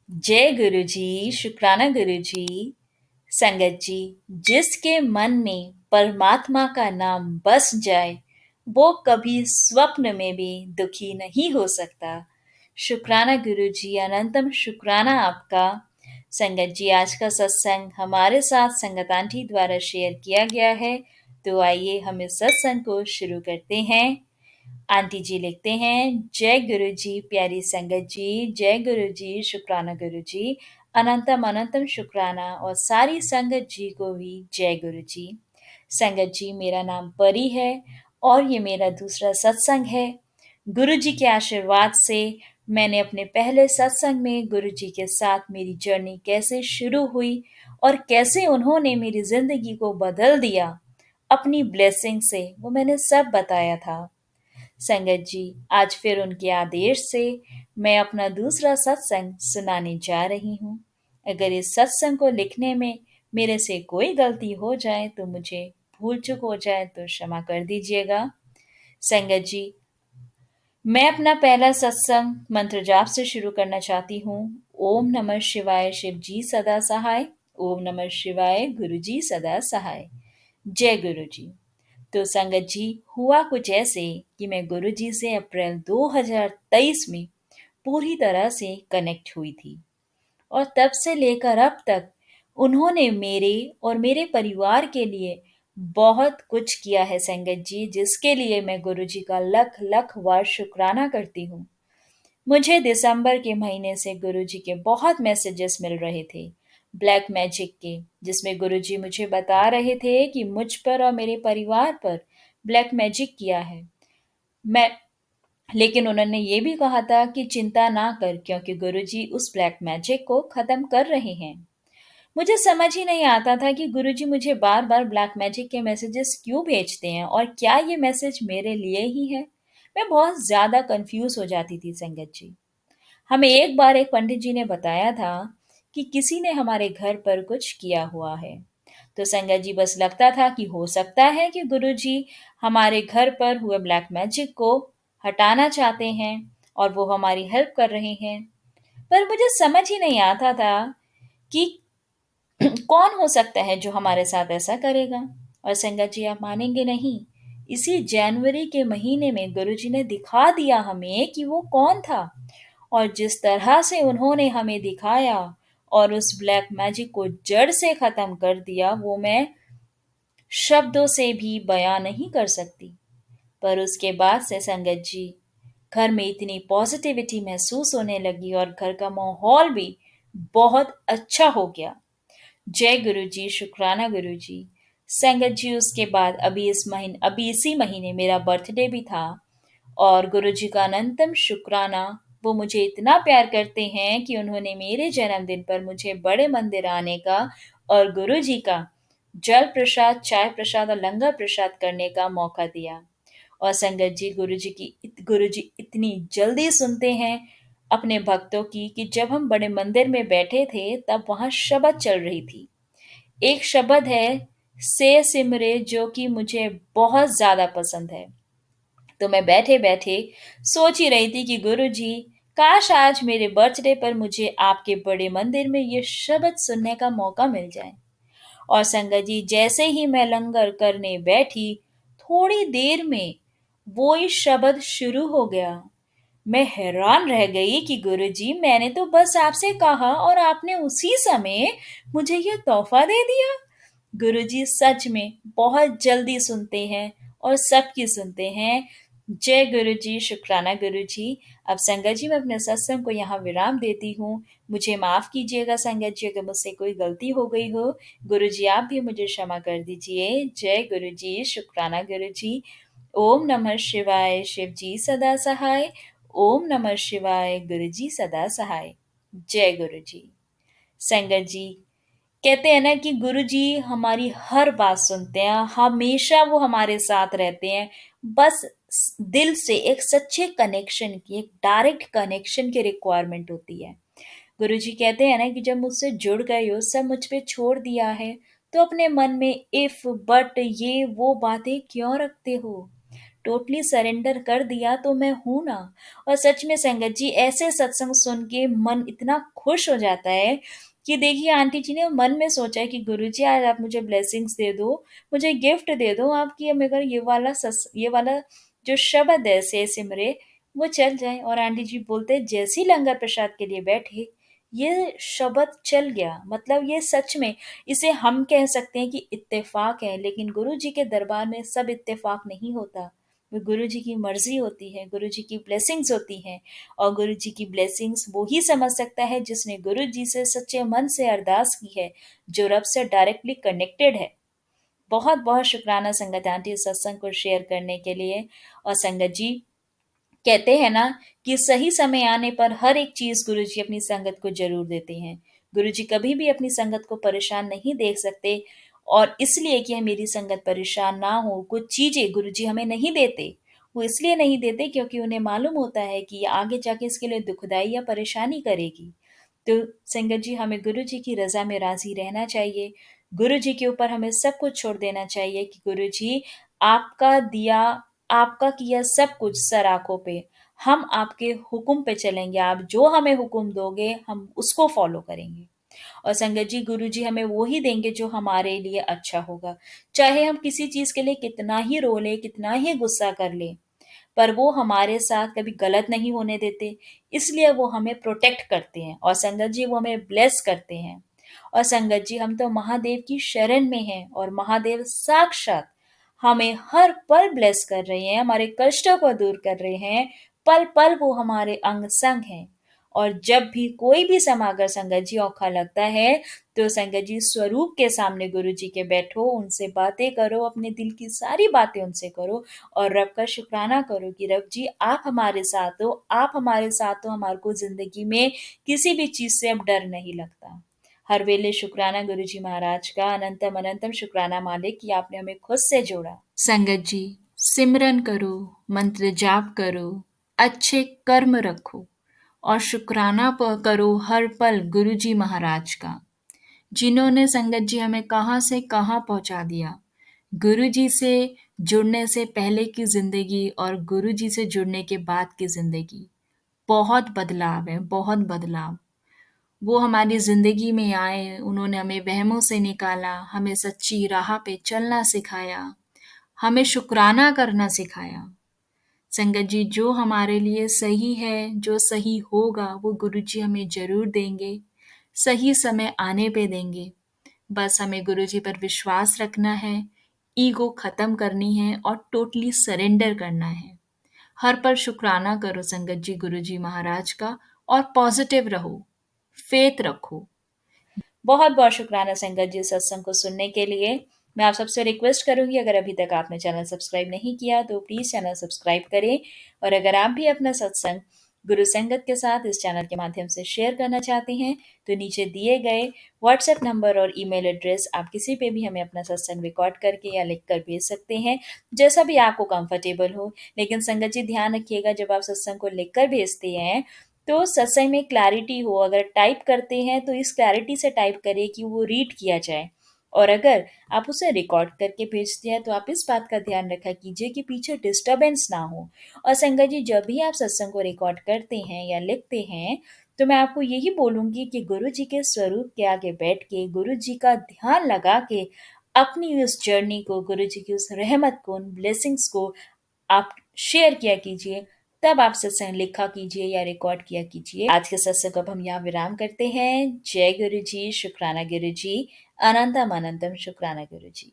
जय गुरु जी, शुक्राना गुरु जी। संगत जी, जिसके मन में परमात्मा का नाम बस जाए, वो कभी स्वप्न में भी दुखी नहीं हो सकता। शुक्राना गुरु जी, अनंतम शुक्राना आपका। संगत जी, आज का सत्संग हमारे साथ संगत आंटी द्वारा शेयर किया गया है, तो आइए हम इस सत्संग को शुरू करते हैं। आंटी जी लिखते हैं, जय गुरु जी प्यारी संगत जी, जय गुरु जी शुक्राना गुरु जी, अनंतम अनंतम शुक्राना और सारी संगत जी को भी जय गुरु जी। संगत जी, मेरा नाम परी है और ये मेरा दूसरा सत्संग है। गुरु जी के आशीर्वाद से मैंने अपने पहले सत्संग में गुरु जी के साथ मेरी जर्नी कैसे शुरू हुई और कैसे उन्होंने मेरी जिंदगी को बदल दिया अपनी ब्लेसिंग से, वो मैंने सब बताया था। संगत जी, आज फिर उनके आदेश से मैं अपना दूसरा सत्संग सुनाने जा रही हूँ। अगर इस सत्संग को लिखने में मेरे से कोई गलती हो जाए तो मुझे भूल चूक हो जाए तो क्षमा कर दीजिएगा। संगत जी, मैं अपना पहला सत्संग मंत्र जाप से शुरू करना चाहती हूँ। ओम नमः शिवाय, शिव जी सदा सहाय। ओम नमः शिवाय, गुरु जी सदा सहाय। जय गुरु जी। तो संगत जी, हुआ कुछ ऐसे कि मैं गुरुजी से अप्रैल 2023 में पूरी तरह से कनेक्ट हुई थी और तब से लेकर अब तक उन्होंने मेरे और मेरे परिवार के लिए बहुत कुछ किया है संगत जी, जिसके लिए मैं गुरुजी का लख लख बार शुक्राना करती हूँ। मुझे दिसंबर के महीने से गुरुजी के बहुत मैसेजेस मिल रहे थे ब्लैक मैजिक के, जिसमें गुरुजी मुझे बता रहे थे कि मुझ पर और मेरे परिवार पर ब्लैक मैजिक किया है। मैं लेकिन उन्होंने ये भी कहा था कि चिंता ना कर, क्योंकि गुरुजी उस ब्लैक मैजिक को खत्म कर रहे हैं। मुझे समझ ही नहीं आता था कि गुरुजी मुझे बार बार ब्लैक मैजिक के मैसेजेस क्यों भेजते हैं और क्या ये मैसेज मेरे लिए ही है। मैं बहुत ज्यादा कंफ्यूज हो जाती थी संगत जी। हमें एक बार एक पंडित जी ने बताया था कि किसी ने हमारे घर पर कुछ किया हुआ है। तो संगत जी, बस लगता था कि हो सकता है कि गुरुजी हमारे घर पर हुए ब्लैक मैजिक को हटाना चाहते हैं और वो हमारी हेल्प कर रहे हैं। पर मुझे समझ ही नहीं आता था कि कौन हो सकता है जो हमारे साथ ऐसा करेगा। और संगत जी, आप मानेंगे नहीं, इसी जनवरी के महीने में गुरुजी ने दिखा दिया हमें कि वो कौन था। और जिस तरह से उन्होंने हमें दिखाया और उस ब्लैक मैजिक को जड़ से खत्म कर दिया, वो मैं शब्दों से भी बयां नहीं कर सकती। पर उसके बाद से संगत जी, घर में इतनी पॉजिटिविटी महसूस होने लगी और घर का माहौल भी बहुत अच्छा हो गया। जय गुरु जी, शुक्राना गुरु जी। संगत जी, उसके बाद अभी इसी महीने मेरा बर्थडे भी था और गुरु जी का अनंतम शुक्राना। वो मुझे इतना प्यार करते हैं कि उन्होंने मेरे जन्मदिन पर मुझे बड़े मंदिर आने का और गुरु जी का जल प्रसाद, चाय प्रसाद और लंगर प्रसाद करने का मौका दिया। और संगत जी, गुरु जी इतनी जल्दी सुनते हैं अपने भक्तों की कि जब हम बड़े मंदिर में बैठे थे तब वहां शबद चल रही थी। एक शब्द है से सिमरे, जो कि मुझे बहुत ज्यादा पसंद है। तो मैं बैठे बैठे सोच ही रही थी कि गुरु जी, काश आज मेरे बर्थडे पर मुझे आपके बड़े मंदिर में ये शब्द सुनने का मौका मिल जाए। और संगत जी, जैसे ही मैं लंगर करने बैठी, थोड़ी देर में वो ही शब्द शुरू हो गया। मैं हैरान रह गई कि गुरुजी, मैंने तो बस आपसे कहा और आपने उसी समय मुझे ये तोहफा दे दिया। गुरुजी सच में बहुत जल्दी सुनते हैं और सबकी सुनते हैं। जय गुरुजी, शुक्राना गुरुजी। अब संगत जी, मैं अपने सत्संग को यहाँ विराम देती हूँ। मुझे माफ कीजिएगा संगत जी, अगर मुझसे कोई गलती हो गई हो। गुरुजी, आप भी मुझे क्षमा कर दीजिए। जय गुरुजी, शुक्राना गुरुजी। ओम नमः शिवाय, शिव जी सदा सहाय। ओम नमः शिवाय, गुरु जी सदा सहाय। जय गुरु जी। संगत जी, कहते हैं ना कि गुरु जी हमारी हर बात सुनते हैं, हमेशा वो हमारे साथ रहते हैं। बस दिल से एक सच्चे कनेक्शन की, एक डायरेक्ट कनेक्शन की रिक्वायरमेंट होती है। गुरु जी कहते हैं ना कि जब मुझसे जुड़ गए हो, सब मुझ पे छोड़ दिया है, तो अपने मन में इफ बट ये वो बातें क्यों रखते हो। टोटली सरेंडर कर दिया तो मैं हूँ ना। और सच में संगत जी, ऐसे सत्संग सुन के मन इतना खुश हो जाता है कि देखिए आंटी जी ने मन में सोचा है कि गुरुजी आज आप मुझे ब्लेसिंग्स दे दो, मुझे गिफ्ट दे दो आपकी, मगर ये वाला जो शब्द है से सिमरे वो चल जाए। और आंटी जी बोलते जैसे ही लंगर प्रसाद के लिए बैठे, ये शब्द चल गया। मतलब ये सच में, इसे हम कह सकते हैं कि इत्तेफाक है, लेकिन गुरु जी के दरबार में सब इत्तेफाक नहीं होता। वो गुरु जी की मर्जी होती है, गुरु जी की ब्लेसिंग्स होती हैं। और गुरु जी की ब्लेसिंग्स वो ही समझ सकता है जिसने गुरु जी से सच्चे मन से अरदास की है, जो रब से डायरेक्टली कनेक्टेड है। बहुत बहुत शुक्राना संगत आंटी इस सत्संग को शेयर करने के लिए। और संगत जी, कहते हैं ना कि सही समय आने पर हर एक चीज गुरुजी अपनी संगत को जरूर देते हैं। गुरुजी कभी भी अपनी संगत को परेशान नहीं देख सकते, और इसलिए कि मेरी संगत परेशान ना हो, कुछ चीजें गुरुजी हमें नहीं देते। वो इसलिए नहीं देते क्योंकि उन्हें मालूम होता है कि ये आगे जाके इसके लिए दुखदाई या परेशानी करेगी। तो संगत जी, हमें गुरु जी की रजा में राजी रहना चाहिए। गुरु जी के ऊपर हमें सब कुछ छोड़ देना चाहिए कि गुरु जी, आपका दिया, आपका किया सब कुछ सर आंखों पे, हम आपके हुक्म पे चलेंगे। आप जो हमें हुक्म दोगे हम उसको फॉलो करेंगे। और संगत जी, गुरु जी हमें वो ही देंगे जो हमारे लिए अच्छा होगा। चाहे हम किसी चीज के लिए कितना ही रो ले, कितना ही गुस्सा कर ले, पर वो हमारे साथ कभी गलत नहीं होने देते। इसलिए वो हमें प्रोटेक्ट करते हैं, और संगत जी वो हमें ब्लेस करते हैं। और संगत जी, हम तो महादेव की शरण में हैं, और महादेव साक्षात हमें हर पल ब्लेस कर रहे हैं, हमारे कष्टों को दूर कर रहे हैं। पल पल वो हमारे अंग संग हैं। और जब भी कोई भी समागर संगत जी औखा लगता है, तो संगत जी स्वरूप के सामने गुरु जी के बैठो, उनसे बातें करो, अपने दिल की सारी बातें उनसे करो, और रब का शुक्राना करो कि रब जी आप हमारे साथ हो, आप हमारे साथ हो, हमारे को जिंदगी में किसी भी चीज से अब डर नहीं लगता। हर वेले शुक्राना गुरु जी महाराज का, अनंतम अनंतम शुक्राना मालिक कि आपने हमें खुद से जोड़ा। संगत जी, सिमरन करो, मंत्र जाप करो, अच्छे कर्म रखो, और शुक्राना करो हर पल गुरु जी महाराज का, जिन्होंने संगत जी हमें कहाँ से कहाँ पहुंचा दिया। गुरु जी से जुड़ने से पहले की जिंदगी और गुरु जी से जुड़ने के बाद की जिंदगी, बहुत बदलाव है, बहुत बदलाव। वो हमारी जिंदगी में आए, उन्होंने हमें वहमों से निकाला, हमें सच्ची राह पे चलना सिखाया, हमें शुक्राना करना सिखाया। संगत जी, जो हमारे लिए सही है, जो सही होगा, वो गुरुजी हमें ज़रूर देंगे, सही समय आने पे देंगे। बस हमें गुरुजी पर विश्वास रखना है, ईगो ख़त्म करनी है और टोटली सरेंडर करना है। हर पल शुक्राना करो संगत जी गुरुजी महाराज का, और पॉजिटिव रहो, फेथ रखो। बहुत बहुत शुक्राना संगत जी सत्संग को सुनने के लिए। मैं आप सबसे रिक्वेस्ट करूंगी, अगर अभी तक आपने चैनल सब्सक्राइब नहीं किया तो प्लीज़ चैनल सब्सक्राइब करें। और अगर आप भी अपना सत्संग गुरु संगत के साथ इस चैनल के माध्यम से शेयर करना चाहते हैं, तो नीचे दिए गए व्हाट्सएप नंबर और ईमेल एड्रेस आप किसी पे भी हमें अपना सत्संग रिकॉर्ड करके या लिख कर भेज सकते हैं, जैसा भी आपको कंफर्टेबल हो। लेकिन संगत जी ध्यान रखिएगा, जब आप सत्संग को लिख कर भेजते हैं तो सत्संग में क्लैरिटी हो। अगर टाइप करते हैं तो इस क्लैरिटी से टाइप करें कि वो रीड किया जाए। और अगर आप उसे रिकॉर्ड करके भेजते हैं तो आप इस बात का ध्यान रखा कीजिए कि पीछे डिस्टरबेंस ना हो। और संगत जी, जब भी आप सत्संग को रिकॉर्ड करते हैं या लिखते हैं, तो मैं आपको यही बोलूंगी कि गुरु जी के स्वरूप के आगे बैठ के, गुरु जी का ध्यान लगा के, अपनी उस जर्नी को, गुरु जी की उस रहमत को, उन ब्लेसिंग्स को आप शेयर किया कीजिए। तब आप सत्संग लिखा कीजिए या रिकॉर्ड किया कीजिए। आज के सत्संग को अब हम यहाँ विराम करते हैं। जय गुरु जी, शुक्राना गुरु जी, अनंतम अनंतम शुक्राना गुरु जी।